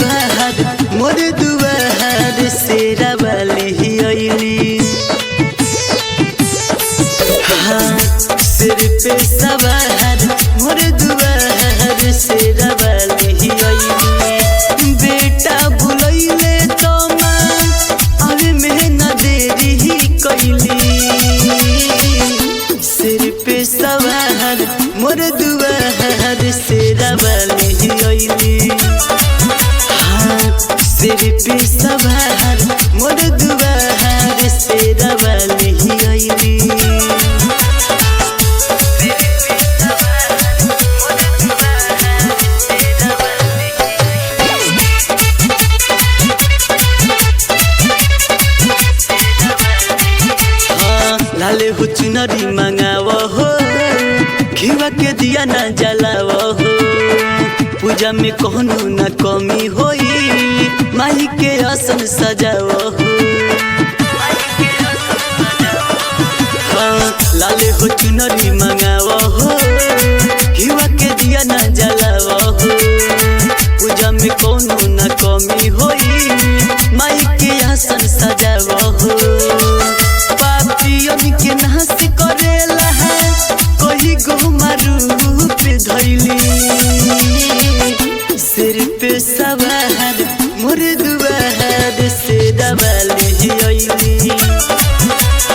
सवार मोर दुआर शेरा वाली अइली। हाँ सिर पे सवार मोर दुआर शेरा वाली अइली। बेटा बुलैले तो माँ अरे में न देरी कैली। सिर पे सवार मोर दुआर शेरा वाली अइली। हाँ सिर पे सवार मोर दुआर शेरा वाली अइली। लाले हो चुनरी मंगाव हो घीवा के दिया ना जलाव हो। पूजा में कहनो न कमी होई माई के आसन सजाव हो। हाँ लाले हो चुनरी मंगाव हो घीवा के दिया ना जलाव हो। पूजा में कहनो न कमी होई माई के आसन सजाव हो। के नाश करेला है कोई गो मारूप धैली। सिर पे सवार मोर दुआर शेरा वाली अइली।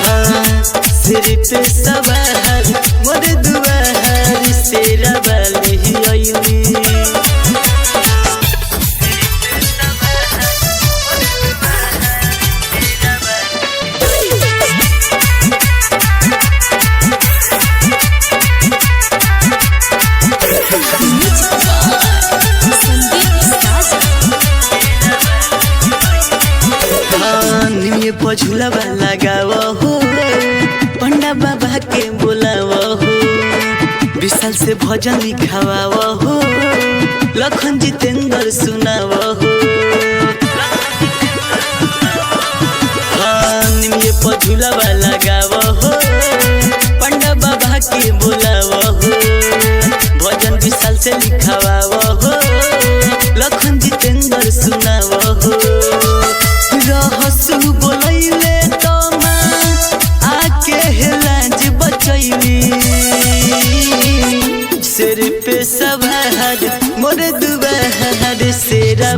हाँ सिर पे सवार मोर दुआर शेरा वाली अइली। झूला लगाव हो पंडा बाबा के बोलाव हो। विशाल से भजन लिखाव हो लखन जितेंद्र सुनाव हो। हाँ निमिये पर झूला लगाव हो पंडा बाबा के बोलाव हो। भजन विशाल से लिखाव हो लखन जितेंद्र सुनाव हो। रहसु बोलैले तो माँ आके लाज बचैली। सिर पे सवार मोर दुआर शेरा